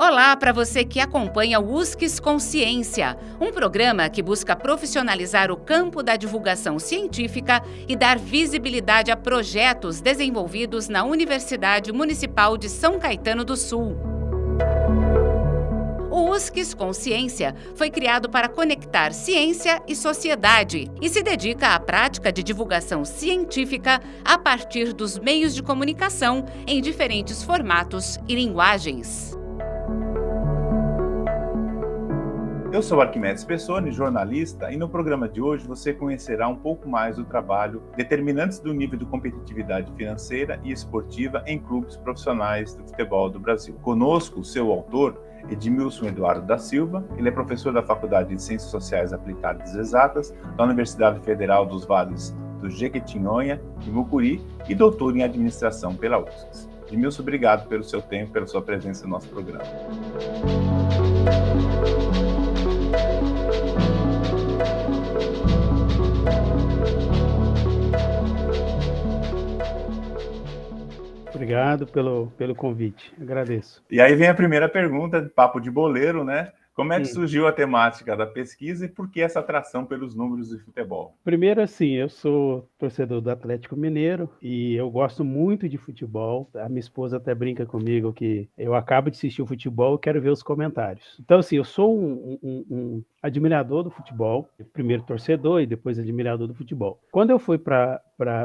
Olá para você que acompanha o USCS Consciência, um programa que busca profissionalizar o campo da divulgação científica e dar visibilidade a projetos desenvolvidos na Universidade Municipal de São Caetano do Sul. O USCS Consciência foi criado para conectar ciência e sociedade e se dedica à prática de divulgação científica a partir dos meios de comunicação em diferentes formatos e linguagens. Eu sou Arquimedes Pessoni, jornalista, e no programa de hoje você conhecerá um pouco mais do trabalho determinantes do nível de competitividade financeira e esportiva em clubes profissionais do futebol do Brasil. Conosco, o seu autor, Edmilson Eduardo da Silva. Ele é professor da Faculdade de Ciências Sociais Aplicadas e Exatas da Universidade Federal dos Vales do Jequitinhonha e Mucuri e doutor em administração pela USCS. Edmilson, obrigado pelo seu tempo, pela sua presença no nosso programa. Obrigado pelo convite, agradeço. E aí vem a primeira pergunta, papo de boleiro, né? Como é que surgiu a temática da pesquisa e por que essa atração pelos números de futebol? Primeiro, assim, eu sou torcedor do Atlético Mineiro e eu gosto muito de futebol. A minha esposa até brinca comigo que eu acabo de assistir o futebol e quero ver os comentários. Então, assim, eu sou um admirador do futebol, primeiro torcedor e depois admirador do futebol. Quando eu fui para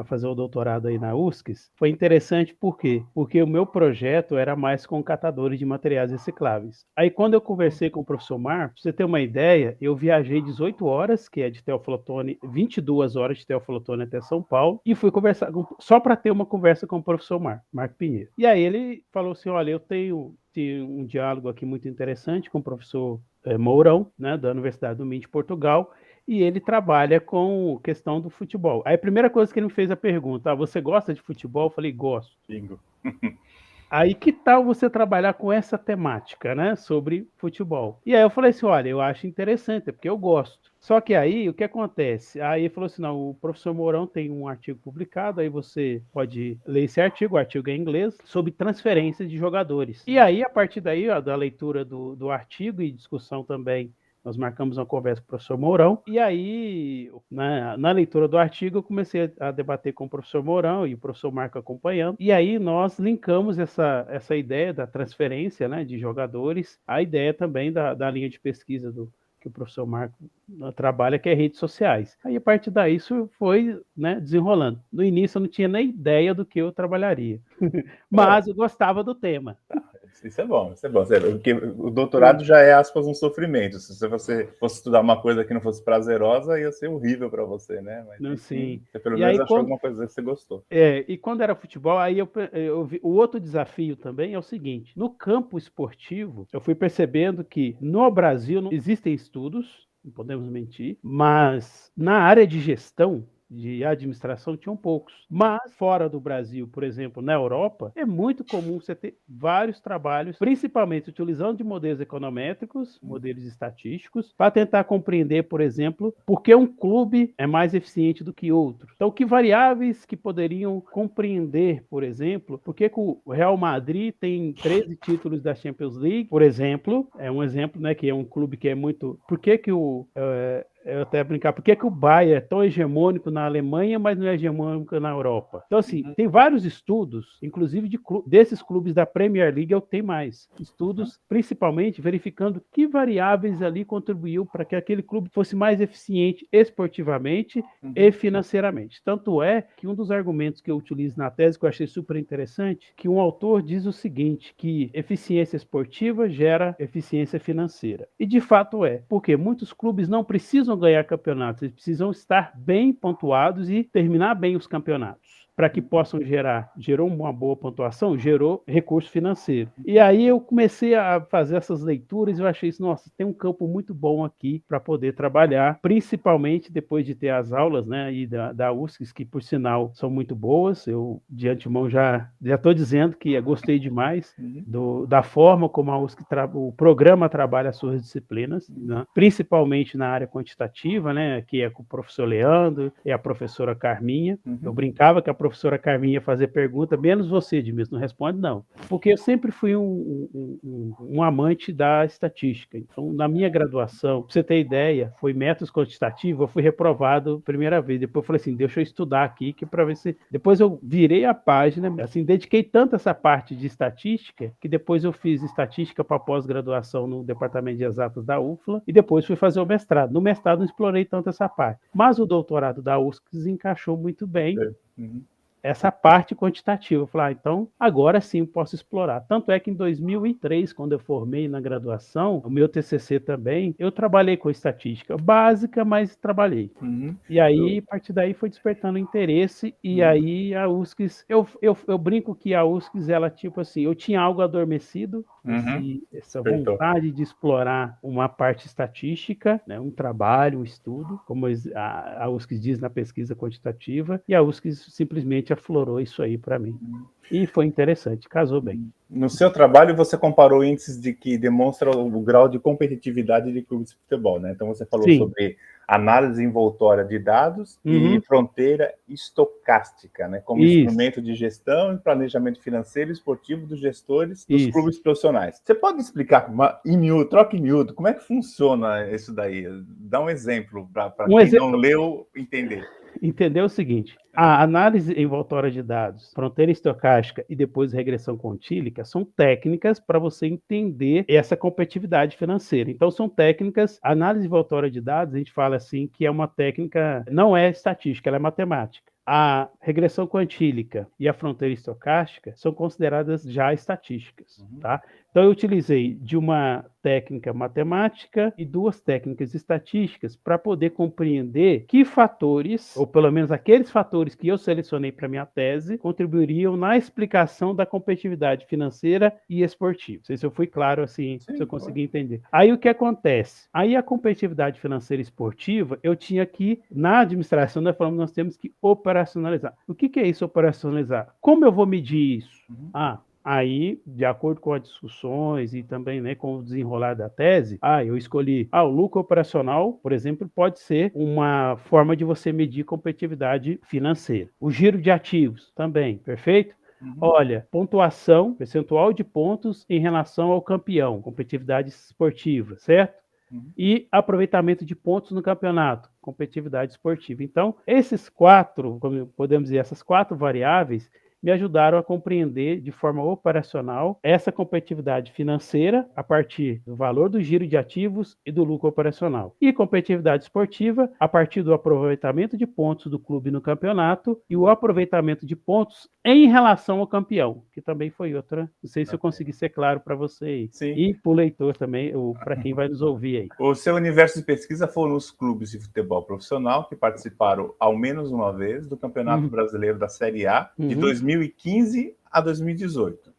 fazer o doutorado aí na USCS, foi interessante por quê? Porque o meu projeto era mais com catadores de materiais recicláveis. Aí quando eu conversei com o professor Mar, pra você ter uma ideia, eu viajei 18 horas, que é de Teófilo Otoni, 22 horas de Teófilo Otoni até São Paulo, e fui conversar só para ter uma conversa com o professor Marco Pinheiro. E aí ele falou assim, olha, eu tenho um diálogo aqui muito interessante com o professor Mourão, né, da Universidade do Minho de Portugal, e ele trabalha com questão do futebol. Aí a primeira coisa que ele me fez a pergunta, você gosta de futebol? Eu falei, gosto. Bingo. Aí que tal você trabalhar com essa temática, né, sobre futebol? E aí eu falei assim, olha, eu acho interessante, porque eu gosto. Só que aí, o que acontece? Aí ele falou assim, não, o professor Mourão tem um artigo publicado, aí você pode ler esse artigo, o artigo é em inglês, sobre transferência de jogadores. E aí, a partir daí, ó, da leitura do artigo e discussão também, nós marcamos uma conversa com o professor Mourão, e aí, na leitura do artigo, eu comecei a debater com o professor Mourão e o professor Marco acompanhando, e aí nós linkamos essa ideia da transferência, né, de jogadores, a ideia também da linha de pesquisa que o professor Marco trabalha, que é redes sociais. Aí, a partir daí, isso foi, né, desenrolando. No início, eu não tinha nem ideia do que eu trabalharia, mas eu gostava do tema. Isso é bom, porque o doutorado já é, aspas, um sofrimento. Se você fosse estudar uma coisa que não fosse prazerosa, ia ser horrível para você, né? Mas, não, enfim, sim. Você pelo menos achou alguma coisa que você gostou. E quando era futebol, aí eu vi, o outro desafio também é o seguinte, no campo esportivo, eu fui percebendo que no Brasil não existem estudos, não podemos mentir, mas na área de gestão, de administração, tinham poucos. Mas fora do Brasil, por exemplo, na Europa, é muito comum você ter vários trabalhos, principalmente utilizando de modelos econométricos, modelos estatísticos, para tentar compreender, por exemplo, por que um clube é mais eficiente do que outro. Então, que variáveis que poderiam compreender, por exemplo, por que o Real Madrid tem 13 títulos da Champions League, por exemplo, é um exemplo, né, que é um clube que é muito... Por que eu até brincar, por que o Bayern é tão hegemônico na Alemanha, mas não é hegemônico na Europa? Então, assim, tem vários estudos, inclusive desses clubes da Premier League, eu tenho mais. Estudos, principalmente, verificando que variáveis ali contribuiu para que aquele clube fosse mais eficiente esportivamente e financeiramente. Tanto é que um dos argumentos que eu utilizo na tese, que eu achei super interessante, que um autor diz o seguinte, que eficiência esportiva gera eficiência financeira. E de fato é, porque muitos clubes não precisam ganhar campeonatos, eles precisam estar bem pontuados e terminar bem os campeonatos. Para que possam gerou uma boa pontuação, gerou recurso financeiro. E aí eu comecei a fazer essas leituras e eu achei isso, nossa, tem um campo muito bom aqui para poder trabalhar, principalmente depois de ter as aulas, né, e da USCS, que por sinal são muito boas. Eu de antemão já estou dizendo que gostei demais da forma como a USCS o programa trabalha as suas disciplinas, né, principalmente na área quantitativa, né, que é com o professor Leandro e a professora Carminha. Eu brincava que a professora Carminha fazer pergunta, menos você, Edmilson, não responde não. Porque eu sempre fui um amante da estatística. Então, na minha graduação, pra você ter ideia, foi métodos quantitativos, eu fui reprovado primeira vez. Depois eu falei assim, deixa eu estudar aqui, que para ver se... Depois eu virei a página, assim, dediquei tanto essa parte de estatística, que depois eu fiz estatística para pós-graduação no Departamento de Exatas da UFLA, e depois fui fazer o mestrado. No mestrado não explorei tanto essa parte. Mas o doutorado da USCS encaixou muito bem essa parte quantitativa. Eu falei, então agora sim eu posso explorar. Tanto é que em 2003, quando eu formei na graduação, o meu TCC também, eu trabalhei com estatística básica, mas trabalhei. E aí, a partir daí, foi despertando interesse, e aí a USCS, eu brinco que a USCS, ela tipo assim, eu tinha algo adormecido, essa vontade de explorar uma parte estatística, né, um trabalho, um estudo, como a USCS diz na pesquisa quantitativa, e a USCS simplesmente aflorou isso aí para mim. E foi interessante, casou bem. No seu trabalho, você comparou índices que demonstram o grau de competitividade de clubes de futebol, né? Então, você falou sobre análise envoltória de dados e fronteira estocástica, né? Como instrumento de gestão e planejamento financeiro e esportivo dos gestores dos clubes profissionais. Você pode explicar, troca em miúdo, como é que funciona isso daí? Dá um exemplo para quem não leu entender. Entendeu o seguinte, a análise envoltória de dados, fronteira estocástica e depois regressão quantílica são técnicas para você entender essa competitividade financeira. Então são técnicas, a análise envoltória de dados, a gente fala assim que é uma técnica, não é estatística, ela é matemática. A regressão quantílica e a fronteira estocástica são consideradas já estatísticas, tá? Então eu utilizei de uma técnica matemática e duas técnicas estatísticas para poder compreender que fatores, ou pelo menos aqueles fatores que eu selecionei para minha tese, contribuiriam na explicação da competitividade financeira e esportiva. Não sei se eu fui claro assim, se eu consegui entender. Aí o que acontece? Aí a competitividade financeira e esportiva, eu tinha que, na administração, nós temos que operacionalizar. O que é isso, operacionalizar? Como eu vou medir isso? Aí, de acordo com as discussões e também, né, com o desenrolar da tese, eu escolhi, o lucro operacional, por exemplo, pode ser uma forma de você medir competitividade financeira. O giro de ativos também, perfeito? Olha, pontuação, percentual de pontos em relação ao campeão, competitividade esportiva, certo? E aproveitamento de pontos no campeonato, competitividade esportiva. Então, esses quatro, como podemos dizer, essas quatro variáveis, me ajudaram a compreender de forma operacional essa competitividade financeira a partir do valor do giro de ativos e do lucro operacional. E competitividade esportiva a partir do aproveitamento de pontos do clube no campeonato e o aproveitamento de pontos em relação ao campeão, que também foi outra. Não sei se eu consegui ser claro para você aí. Sim. E para o leitor também, ou para quem vai nos ouvir aí. O seu universo de pesquisa foram os clubes de futebol profissional que participaram ao menos uma vez do Campeonato Brasileiro da Série A de 2015 a 2018.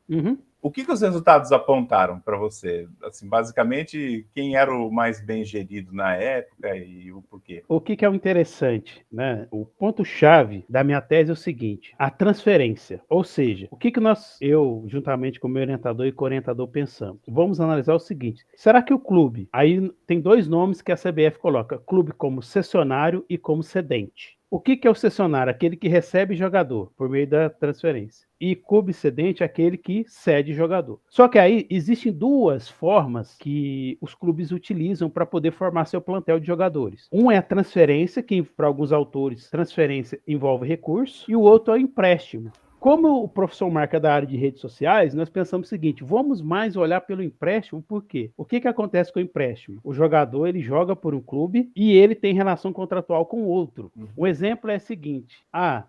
O que os resultados apontaram para você? Assim, basicamente, quem era o mais bem gerido na época e o porquê? O que é o interessante, né? O ponto-chave da minha tese é o seguinte, a transferência. Ou seja, o que eu, juntamente com o meu orientador e co-orientador, pensamos? Vamos analisar o seguinte, será que o clube, aí tem dois nomes que a CBF coloca, clube como cessionário e como cedente. O que é o cessionário? Aquele que recebe jogador por meio da transferência. E clube cedente é aquele que cede jogador. Só que aí existem duas formas que os clubes utilizam para poder formar seu plantel de jogadores. Um é a transferência, que para alguns autores transferência envolve recurso, e o outro é o empréstimo. Como o professor Marca da área de redes sociais, nós pensamos o seguinte, vamos mais olhar pelo empréstimo, por quê? O que acontece com o empréstimo? O jogador, ele joga por um clube e ele tem relação contratual com o outro. Um exemplo é o seguinte,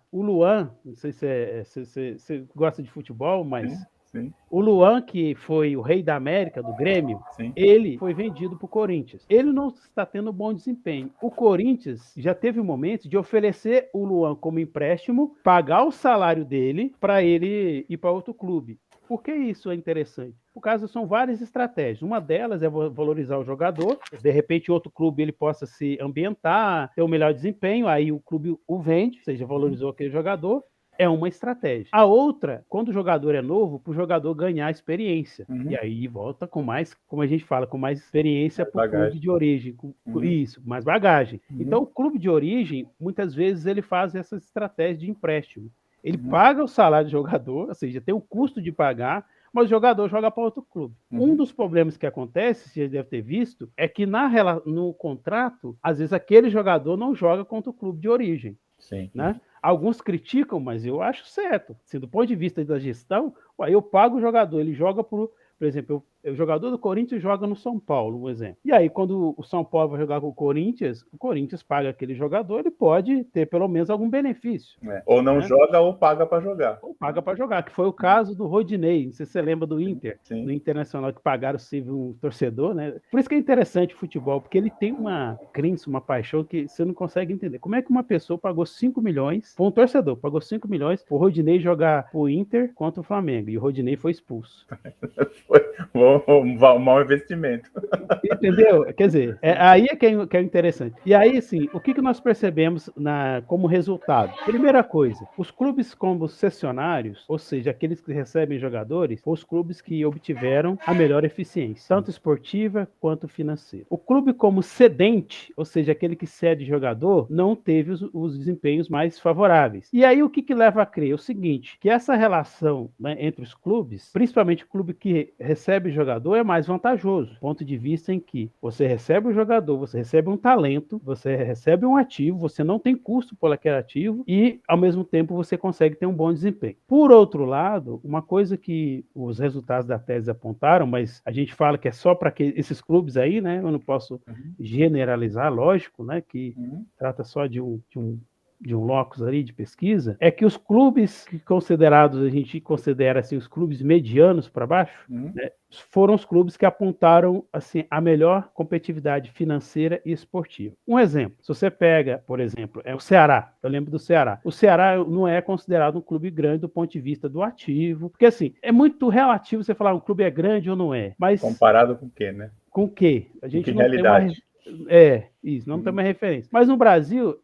o Luan, não sei se você gosta de futebol, mas... Sim. O Luan, que foi o rei da América, do Grêmio, ele foi vendido para o Corinthians. Ele não está tendo bom desempenho. O Corinthians já teve um momento de oferecer o Luan como empréstimo, pagar o salário dele para ele ir para outro clube. Por que isso é interessante? Por causa são várias estratégias. Uma delas é valorizar o jogador. De repente, outro clube ele possa se ambientar, ter um melhor desempenho, aí o clube o vende, ou seja, valorizou aquele jogador. É uma estratégia. A outra, quando o jogador é novo, para o jogador ganhar experiência. E aí volta com mais, como a gente fala, com mais experiência para o clube de origem. Isso, mais bagagem. Então, o clube de origem, muitas vezes, ele faz essa estratégia de empréstimo. Ele paga o salário do jogador, ou seja, tem o custo de pagar, mas o jogador joga para outro clube. Um dos problemas que acontece, você deve ter visto, é que no contrato, às vezes aquele jogador não joga contra o clube de origem. Sim. Né? Alguns criticam, mas eu acho certo. Assim, do ponto de vista da gestão, eu pago o jogador, ele joga por exemplo, o jogador do Corinthians joga no São Paulo, um exemplo. E aí, quando o São Paulo vai jogar com o Corinthians paga aquele jogador, ele pode ter pelo menos algum benefício. Ou não joga ou paga para jogar. Ou paga para jogar, que foi o caso do Rodinei. Não sei se você lembra do Inter, no Internacional, que pagaram um torcedor, né? Por isso que é interessante o futebol, porque ele tem uma crença, uma paixão que você não consegue entender. Como é que uma pessoa pagou 5 milhões, foi um torcedor, pagou 5 milhões pro Rodinei jogar o Inter contra o Flamengo, e o Rodinei foi expulso. Foi um mau investimento. Entendeu? Quer dizer, aí é que é interessante. E aí, assim, o que nós percebemos como resultado? Primeira coisa, os clubes como cessionários, ou seja, aqueles que recebem jogadores, foram os clubes que obtiveram a melhor eficiência, tanto esportiva quanto financeira. O clube como cedente, ou seja, aquele que cede jogador, não teve os desempenhos mais favoráveis. E aí, o que leva a crer? É o seguinte, que essa relação, né, entre os clubes, principalmente o clube que recebe jogador, é mais vantajoso, ponto de vista em que você recebe o jogador, você recebe um talento, você recebe um ativo, você não tem custo por aquele ativo e, ao mesmo tempo, você consegue ter um bom desempenho. Por outro lado, uma coisa que os resultados da tese apontaram, mas a gente fala que é só para esses clubes aí, né? Eu não posso generalizar, lógico, né? Que trata só de um locus ali de pesquisa, é que os clubes considerados, a gente considera assim, os clubes medianos para baixo, né, foram os clubes que apontaram assim, a melhor competitividade financeira e esportiva. Um exemplo, se você pega, por exemplo, o Ceará, eu lembro do Ceará. O Ceará não é considerado um clube grande do ponto de vista do ativo, porque assim, é muito relativo você falar um clube é grande ou não é. Mas comparado com o quê, né? Com o quê? A gente não realidade? Tem isso, não tem uma referência. Mas no Brasil,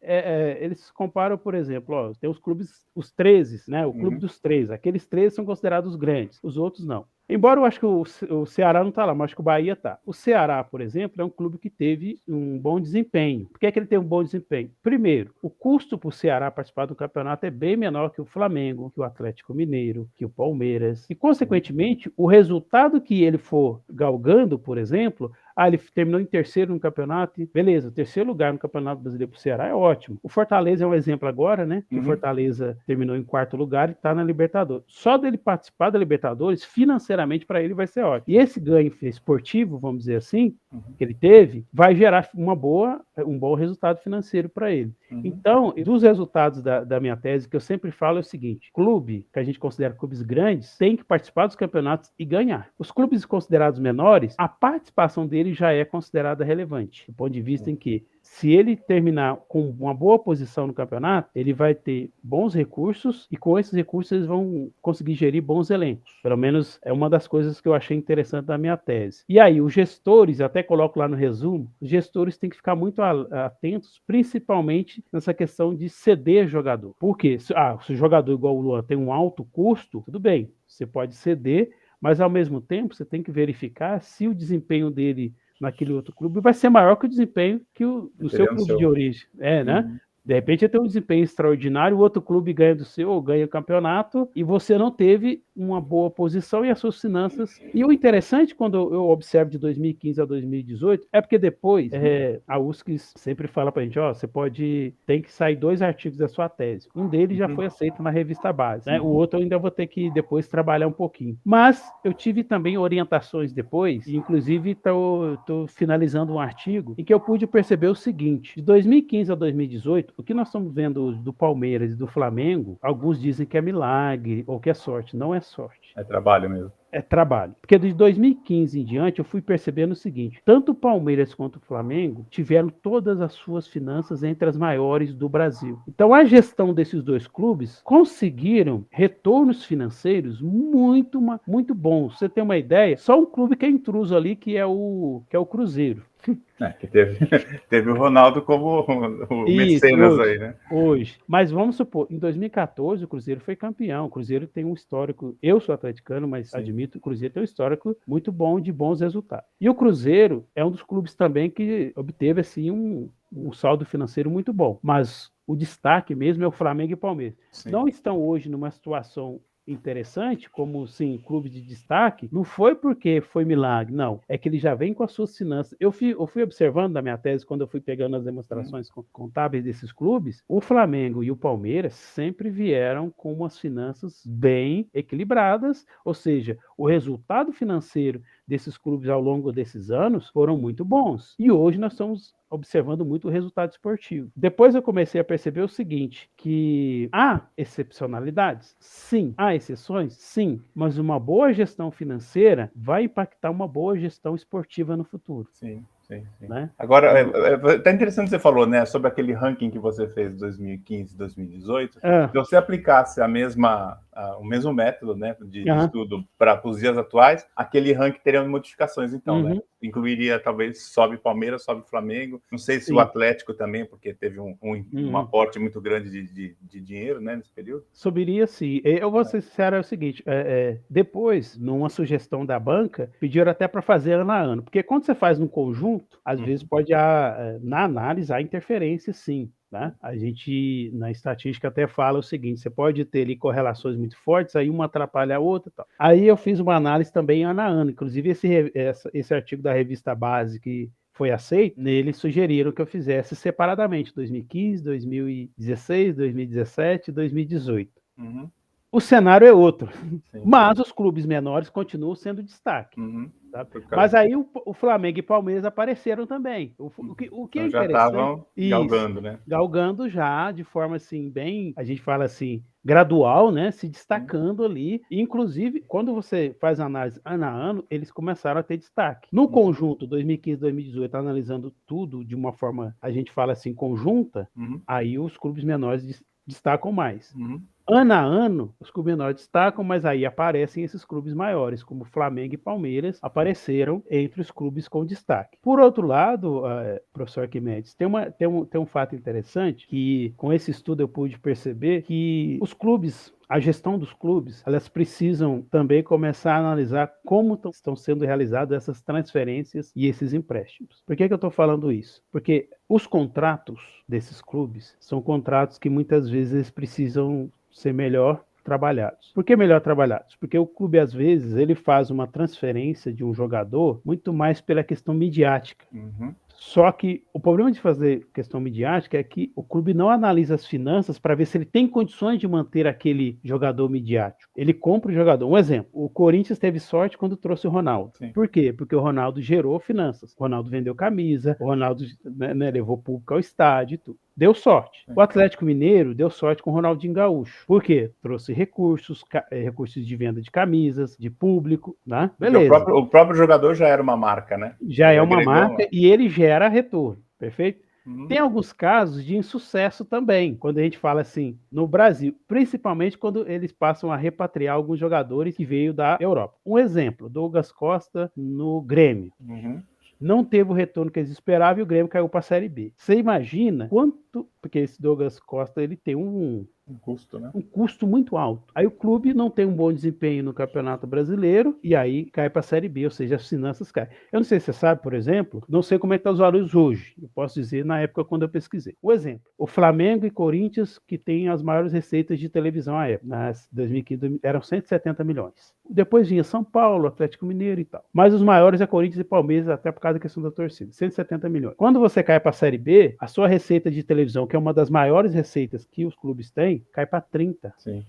eles comparam, por exemplo, tem os clubes, os 13, né? O clube dos 13. Aqueles 13 são considerados grandes, os outros não. Embora eu acho que o Ceará não está lá, mas acho que o Bahia está. O Ceará, por exemplo, é um clube que teve um bom desempenho. Por que é que ele teve um bom desempenho? Primeiro, o custo para o Ceará participar do campeonato é bem menor que o Flamengo, que o Atlético Mineiro, que o Palmeiras. E, consequentemente, o resultado que ele for galgando, por exemplo, ele terminou em terceiro no campeonato, beleza, terceiro lugar no Campeonato Brasileiro para o Ceará é ótimo. O Fortaleza é um exemplo agora, né? Que o Fortaleza terminou em quarto lugar e está na Libertadores. Só dele participar da Libertadores, financeiramente para ele vai ser ótimo. E esse ganho esportivo, vamos dizer assim, que ele teve, vai gerar um bom resultado financeiro para ele. Então, dos resultados da minha tese, que eu sempre falo é o seguinte: clube, que a gente considera clubes grandes, tem que participar dos campeonatos e ganhar. Os clubes considerados menores, a participação deles já é considerada relevante, do ponto de vista em que, se ele terminar com uma boa posição no campeonato, ele vai ter bons recursos e com esses recursos eles vão conseguir gerir bons elencos. Pelo menos é uma das coisas que eu achei interessante da minha tese. E aí, os gestores, até coloco lá no resumo, os gestores têm que ficar muito atentos, principalmente nessa questão de ceder jogador. Por quê? Se o jogador igual o Luan tem um alto custo, tudo bem, você pode ceder, mas ao mesmo tempo você tem que verificar se o desempenho dele naquele outro clube vai ser maior que o desempenho que no seu clube de origem. Né? De repente, ele tem um desempenho extraordinário, o outro clube ganha do seu, ou ganha o campeonato, e você não teve uma boa posição e as suas finanças. E o interessante, quando eu observo de 2015 a 2018, é porque depois a USC sempre fala pra gente, você tem que sair 2 artigos da sua tese. Um deles já foi aceito na revista base, né? O outro eu ainda vou ter que depois trabalhar um pouquinho. Mas eu tive também orientações depois, e inclusive estou finalizando um artigo em que eu pude perceber o seguinte: de 2015 a 2018, o que nós estamos vendo do Palmeiras e do Flamengo, alguns dizem que é milagre ou que é sorte. Não é sorte. É trabalho mesmo. É trabalho. Porque de 2015 em diante eu fui percebendo o seguinte: tanto o Palmeiras quanto o Flamengo tiveram todas as suas finanças entre as maiores do Brasil. Então a gestão desses 2 clubes conseguiram retornos financeiros muito, muito bons. Você tem uma ideia? Só um clube que é intruso ali, que é o Cruzeiro. Que teve o Ronaldo como o mecenas hoje, aí, né? Hoje. Mas vamos supor, em 2014 o Cruzeiro foi campeão. O Cruzeiro tem um histórico, eu sou atleticano, mas admito que o Cruzeiro tem um histórico muito bom de bons resultados. E o Cruzeiro é um dos clubes também que obteve assim um saldo financeiro muito bom. Mas o destaque mesmo é o Flamengo e Palmeiras. Sim. Não estão hoje numa situação interessante, como sim, clube de destaque, não foi porque foi milagre, não. É que ele já vem com as suas finanças. Eu fui observando na minha tese, quando eu fui pegando as demonstrações contábeis desses clubes, o Flamengo e o Palmeiras sempre vieram com umas finanças bem equilibradas, ou seja, o resultado financeiro desses clubes ao longo desses anos foram muito bons. E hoje nós estamos observando muito o resultado esportivo. Depois eu comecei a perceber o seguinte, que há excepcionalidades? Sim. Há exceções? Sim. Mas uma boa gestão financeira vai impactar uma boa gestão esportiva no futuro. Sim. Sim, sim. Né? Agora, tá interessante que você falou, né, sobre aquele ranking que você fez de 2015 e 2018. Se você aplicasse o mesmo método, né, de estudo para os dias atuais, aquele ranking teria modificações, então, né? Incluiria, talvez, sobe Palmeiras, sobe Flamengo. Não sei se o Atlético também, porque teve um aporte muito grande de dinheiro, né, nesse período. Subiria, sim. Eu vou ser sincero, é o seguinte, depois, numa sugestão da banca, pediram até para fazer ano a ano, porque quando você faz no conjunto, às vezes pode, na análise, há interferência, sim. Né? A gente, na estatística, até fala o seguinte, você pode ter ali correlações muito fortes, aí uma atrapalha a outra. Tal. Aí eu fiz uma análise também ano a ano, inclusive esse artigo da revista Base, que foi aceito, neles sugeriram que eu fizesse separadamente, 2015, 2016, 2017 e 2018. O cenário é outro, mas os clubes menores continuam sendo destaque. Mas aí o Flamengo e Palmeiras apareceram também. O que é interessante... Já estavam galgando, né? Galgando já, de forma assim, bem, a gente fala assim, gradual, né? Se destacando ali. Inclusive, quando você faz análise ano a ano, eles começaram a ter destaque. No conjunto, 2015, 2018, analisando tudo de uma forma, a gente fala assim, conjunta, aí os clubes menores destacam mais. Ano a ano, os clubes menores destacam, mas aí aparecem esses clubes maiores, como Flamengo e Palmeiras, apareceram entre os clubes com destaque. Por outro lado, professor Arquimedes, tem um fato interessante que, com esse estudo, eu pude perceber que os clubes, a gestão dos clubes, elas precisam também começar a analisar como estão sendo realizadas essas transferências e esses empréstimos. Por que eu estou falando isso? Porque os contratos desses clubes são contratos que muitas vezes eles precisam ser melhor trabalhados. Por que melhor trabalhados? Porque o clube, às vezes, ele faz uma transferência de um jogador muito mais pela questão midiática. Só que o problema de fazer questão midiática é que o clube não analisa as finanças para ver se ele tem condições de manter aquele jogador midiático. Ele compra o jogador. Um exemplo, o Corinthians teve sorte quando trouxe o Ronaldo. Sim. Por quê? Porque o Ronaldo gerou finanças. O Ronaldo vendeu camisa, o Ronaldo levou público ao estádio e tudo. Deu sorte. O Atlético Mineiro deu sorte com o Ronaldinho Gaúcho. Por quê? Trouxe recursos de venda de camisas, de público, né? Beleza. O próprio jogador já era uma marca, né? Já é uma marca e ele gera retorno, perfeito? Tem alguns casos de insucesso também, quando a gente fala assim, no Brasil, principalmente quando eles passam a repatriar alguns jogadores que veio da Europa. Um exemplo, Douglas Costa no Grêmio. Não teve o retorno que eles esperavam e o Grêmio caiu para a Série B. Você imagina quanto... Porque esse Douglas Costa, ele tem um custo, né? Um custo muito alto. Aí o clube não tem um bom desempenho no Campeonato Brasileiro e aí cai para a Série B, ou seja, as finanças caem. Eu não sei se você sabe, por exemplo, não sei como é que estão os valores hoje. Eu posso dizer na época quando eu pesquisei. O exemplo, o Flamengo e Corinthians, que têm as maiores receitas de televisão à época, nas 2015, eram 170 milhões. Depois vinha São Paulo, Atlético Mineiro e tal. Mas os maiores é Corinthians e Palmeiras, até por causa da questão da torcida. 170 milhões. Quando você cai para a Série B, a sua receita de televisão, que é uma das maiores receitas que os clubes têm, cai para 30. Sim.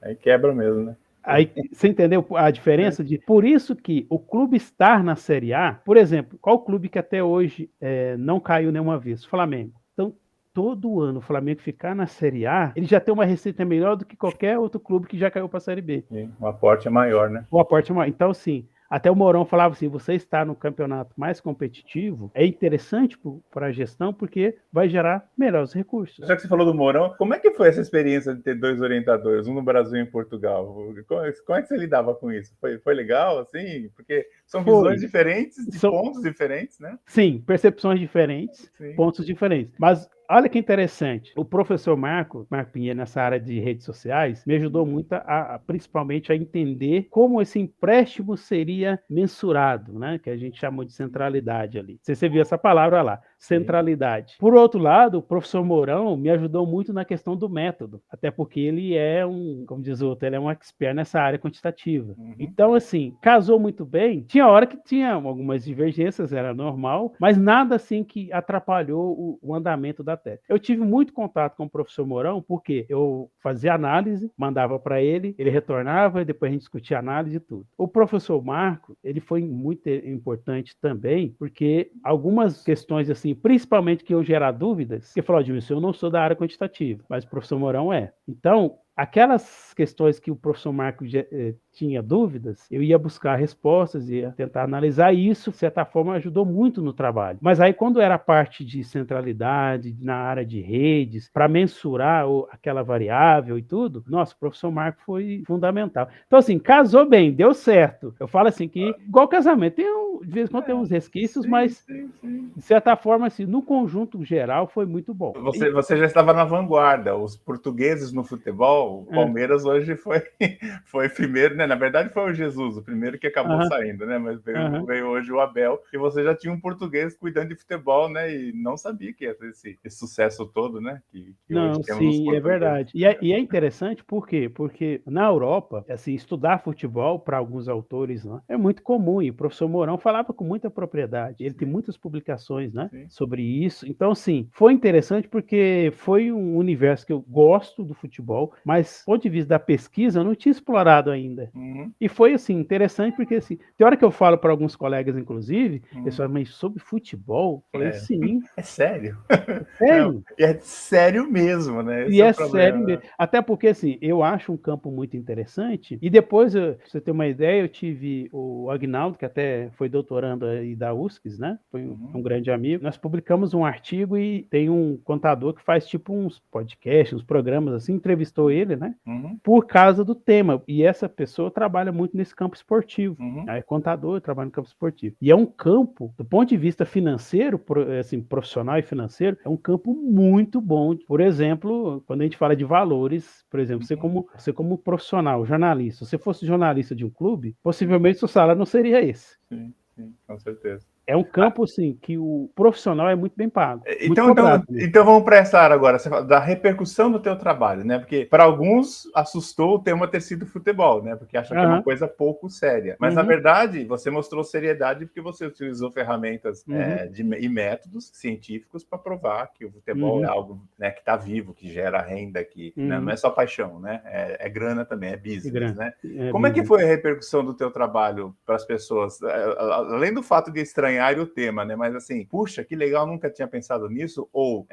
Aí quebra mesmo, né? Aí, você entendeu a diferença? Por isso que o clube estar na Série A, por exemplo, qual clube que até hoje não caiu nenhuma vez? Flamengo. Então, todo ano o Flamengo ficar na Série A, ele já tem uma receita melhor do que qualquer outro clube que já caiu para a Série B. Sim, o aporte é maior, né? O aporte é maior. Então, sim, até o Mourão falava assim, você está no campeonato mais competitivo, é interessante para a gestão porque vai gerar melhores recursos. Já que você falou do Mourão, como é que foi essa experiência de ter dois orientadores, um no Brasil e em Portugal? Como é que você lidava com isso? Foi legal, assim? Porque são visões diferentes, pontos diferentes, né? Sim, percepções diferentes, pontos diferentes. Mas Olha que interessante. O professor Marco Pinheiro, nessa área de redes sociais, me ajudou muito principalmente a entender como esse empréstimo seria mensurado, né? Que a gente chamou de centralidade ali. Você viu essa palavra lá, centralidade. Por outro lado, o professor Mourão me ajudou muito na questão do método, até porque ele é como diz o outro, ele é um expert nessa área quantitativa. Então, assim, casou muito bem. Tinha hora que tinha algumas divergências, era normal, mas nada assim que atrapalhou o andamento da tese. Eu tive muito contato com o professor Mourão, porque eu fazia análise, mandava para ele retornava e depois a gente discutia análise e tudo. O professor Marco, ele foi muito importante também, porque algumas questões assim, principalmente que iam gerar dúvidas, que falou, Edmilson, eu não sou da área quantitativa, mas o professor Mourão é. Então, aquelas questões que o professor Marco tinha dúvidas, eu ia buscar respostas, ia tentar analisar, e isso, de certa forma, ajudou muito no trabalho. Mas aí, quando era a parte de centralidade, na área de redes, para mensurar aquela variável e tudo, nossa, o professor Marco foi fundamental. Então, assim, casou bem, deu certo. Eu falo assim que, igual casamento, de vez em quando tem uns resquícios, mas, de certa forma, assim, no conjunto geral, foi muito bom. Você já estava na vanguarda. Os portugueses no futebol, o Palmeiras hoje foi primeiro, né? Na verdade, foi o Jesus, o primeiro que acabou saindo, né? Mas veio hoje o Abel, e você já tinha um português cuidando de futebol, né? E não sabia que ia ter esse sucesso todo, né? Que não, hoje temos sim, é verdade. E é interessante, por quê? Porque na Europa, assim, estudar futebol, para alguns autores, né, é muito comum, e o professor Mourão falava com muita propriedade. Ele tem muitas publicações, né, sobre isso. Então, assim, foi interessante porque foi um universo que eu gosto do futebol, mas, do ponto de vista da pesquisa, eu não tinha explorado ainda. E foi, assim, interessante porque, assim, tem hora que eu falo para alguns colegas, inclusive, eles falam, mas sobre futebol? Eu falei, sim. É sério? Sério? É sério mesmo, né? Esse é sério mesmo. Até porque, assim, eu acho um campo muito interessante. E depois, pra você ter uma ideia, eu tive o Agnaldo, que até foi doutorando aí da USCS, né? Foi um grande amigo. Nós publicamos um artigo e tem um contador que faz tipo uns podcasts, uns programas assim, entrevistou ele, né? Por causa do tema. E essa pessoa trabalha muito nesse campo esportivo. É contador, trabalha no campo esportivo. E é um campo, do ponto de vista financeiro, assim, profissional e financeiro, é um campo muito bom. Por exemplo, quando a gente fala de valores, por exemplo, você como profissional, jornalista, se você fosse jornalista de um clube, possivelmente seu salário não seria esse. Sim, com certeza. É um campo, assim, que o profissional é muito bem pago. Então vamos para essa área agora, você fala da repercussão do teu trabalho, né? Porque para alguns assustou o tema ter sido futebol, né? Porque acham que é uma coisa pouco séria. Mas, na verdade, você mostrou seriedade porque você utilizou ferramentas e métodos científicos para provar que o futebol é algo, né, que está vivo, que gera renda, que né, não é só paixão, né? É grana também, é business, né? Como é que foi a repercussão do teu trabalho para as pessoas? Além do fato de estranhar o tema, né? Mas assim, puxa, que legal, nunca tinha pensado nisso. Ou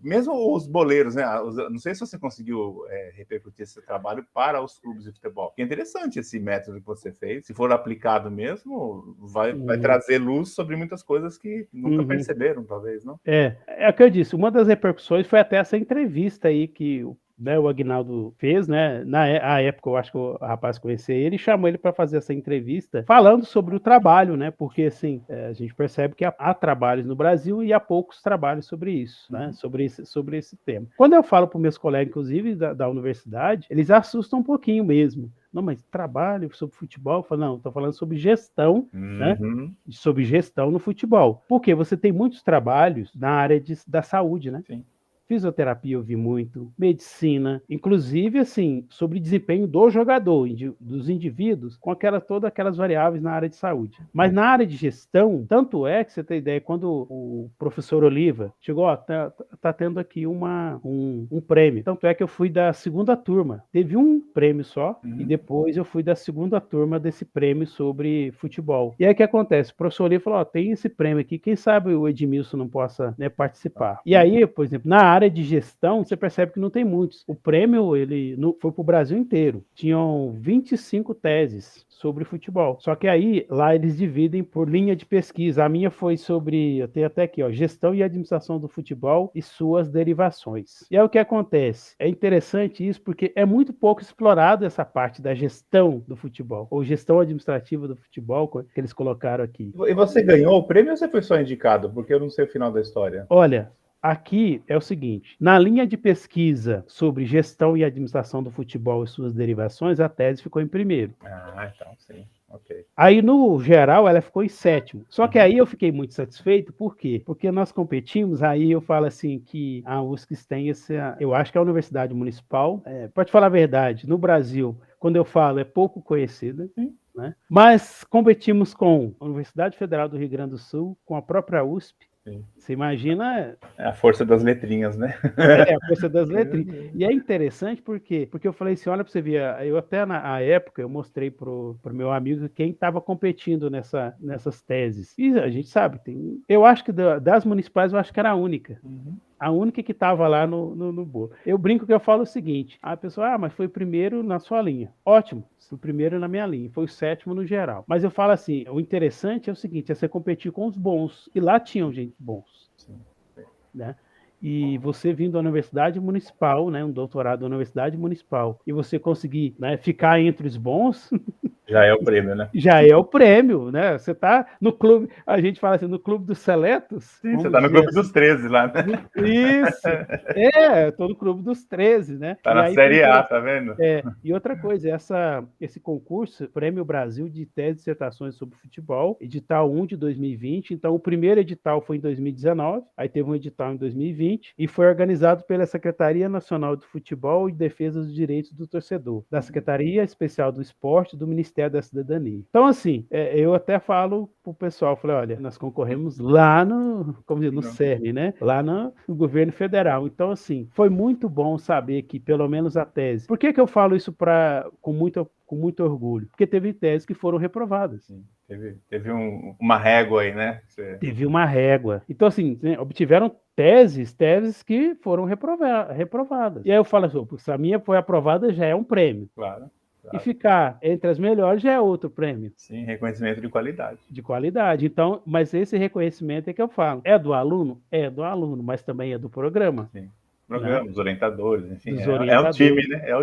mesmo os boleiros, né? Não sei se você conseguiu repercutir esse trabalho para os clubes de futebol. Que é interessante esse método que você fez. Se for aplicado mesmo, vai trazer luz sobre muitas coisas que nunca perceberam, talvez, não? É o que eu disse. Uma das repercussões foi até essa entrevista aí que o Agnaldo fez, né? Na época, eu acho que o rapaz conhecia ele e chamou ele para fazer essa entrevista falando sobre o trabalho, né? Porque, assim, a gente percebe que há trabalhos no Brasil e há poucos trabalhos sobre isso, né? Sobre esse tema. Quando eu falo para os meus colegas, inclusive da universidade, eles assustam um pouquinho mesmo. Não, mas trabalho sobre futebol? Eu falo, não, estou falando sobre gestão, né? Sobre gestão no futebol. Porque você tem muitos trabalhos na área da saúde, né? Sim. Fisioterapia eu vi muito, medicina, inclusive, assim, sobre desempenho do jogador, dos indivíduos, com todas aquelas variáveis na área de saúde. Mas na área de gestão, tanto é que você tem ideia, quando o professor Oliva chegou, ó, tá tendo aqui um prêmio. Tanto é que eu fui da segunda turma. Teve um prêmio só, e depois eu fui da segunda turma desse prêmio sobre futebol. E aí o que acontece? O professor Oliva falou, ó, tem esse prêmio aqui, quem sabe o Edmilson não possa, né, participar. E aí, por exemplo, na área de gestão, você percebe que não tem muitos. O prêmio, ele foi para o Brasil inteiro. Tinham 25 teses sobre futebol. Só que aí, lá eles dividem por linha de pesquisa. A minha foi sobre, eu tenho até aqui, ó, gestão e administração do futebol e suas derivações. E aí o que acontece? É interessante isso porque é muito pouco explorado essa parte da gestão do futebol, ou gestão administrativa do futebol, que eles colocaram aqui. E você ganhou o prêmio ou você foi só indicado? Porque eu não sei o final da história. Olha, Aqui é o seguinte, na linha de pesquisa sobre gestão e administração do futebol e suas derivações, a tese ficou em primeiro. Ah, então sim. Ok. Aí, no geral, ela ficou em sétimo. Só que aí eu fiquei muito satisfeito, por quê? Porque nós competimos, aí eu falo assim que a USCS tem eu acho que a Universidade Municipal, pode falar a verdade, no Brasil, quando eu falo, é pouco conhecida, né? Mas competimos com a Universidade Federal do Rio Grande do Sul, com a própria USP. Sim. Você imagina... É a força das letrinhas, né? É, a força das letrinhas. E é interessante porque eu falei assim, olha para você ver, eu até na época eu mostrei pro meu amigo quem estava competindo nessas teses. E a gente sabe, eu acho que das municipais eu acho que era a única. A única que estava lá no bolo. Eu brinco que eu falo o seguinte, a pessoa, mas foi o primeiro na sua linha. Ótimo, foi o primeiro na minha linha, foi o sétimo no geral. Mas eu falo assim, o interessante é o seguinte, é você competir com os bons. E lá tinham gente bons. Sim. Né? E você vindo da universidade municipal, né, um doutorado da universidade municipal, e você conseguir, né, ficar entre os bons... Já é o prêmio, né? Já é o prêmio, né? Você tá no clube, a gente fala assim, no clube dos seletos. Sim, você tá no clube dos 13 lá, né? Isso, eu tô no clube dos 13, né? Tá na Série A, tá vendo? E outra coisa, esse concurso, Prêmio Brasil de Tese e Dissertações sobre Futebol, edital 1 de 2020, então o primeiro edital foi em 2019, aí teve um edital em 2020, e foi organizado pela Secretaria Nacional de Futebol e Defesa dos Direitos do Torcedor, da Secretaria Especial do Esporte do Ministério da Cidadania. Então, assim, eu até falo pro pessoal, falei, olha, nós concorremos lá no CERN, né? Lá no governo federal. Então, assim, foi muito bom saber que, pelo menos a tese... Por que eu falo isso com muito orgulho? Porque teve teses que foram reprovadas. Sim. Teve uma régua aí, né? Teve uma régua. Então, assim, né, obtiveram teses que foram reprovadas. E aí eu falo assim, se a minha foi aprovada, já é um prêmio. Claro. E ficar entre as melhores já é outro prêmio. Sim, reconhecimento de qualidade. De qualidade. Então, mas esse reconhecimento é que eu falo. É do aluno? É do aluno, mas também é do programa. Sim. Programa, dos orientadores, enfim. É o time, né? É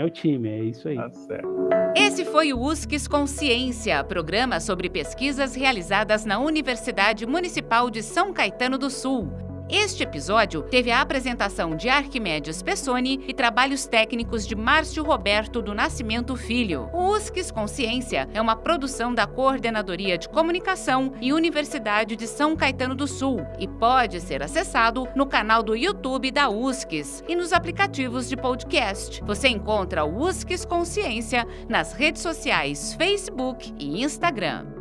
o time, é isso aí. Tá certo. Esse foi o USCS Consciência, programa sobre pesquisas realizadas na Universidade Municipal de São Caetano do Sul. Este episódio teve a apresentação de Arquimedes Pessoni e trabalhos técnicos de Márcio Roberto do Nascimento Filho. O USCS Consciência é uma produção da Coordenadoria de Comunicação e Universidade de São Caetano do Sul e pode ser acessado no canal do YouTube da USCS e nos aplicativos de podcast. Você encontra o USCS Consciência nas redes sociais Facebook e Instagram.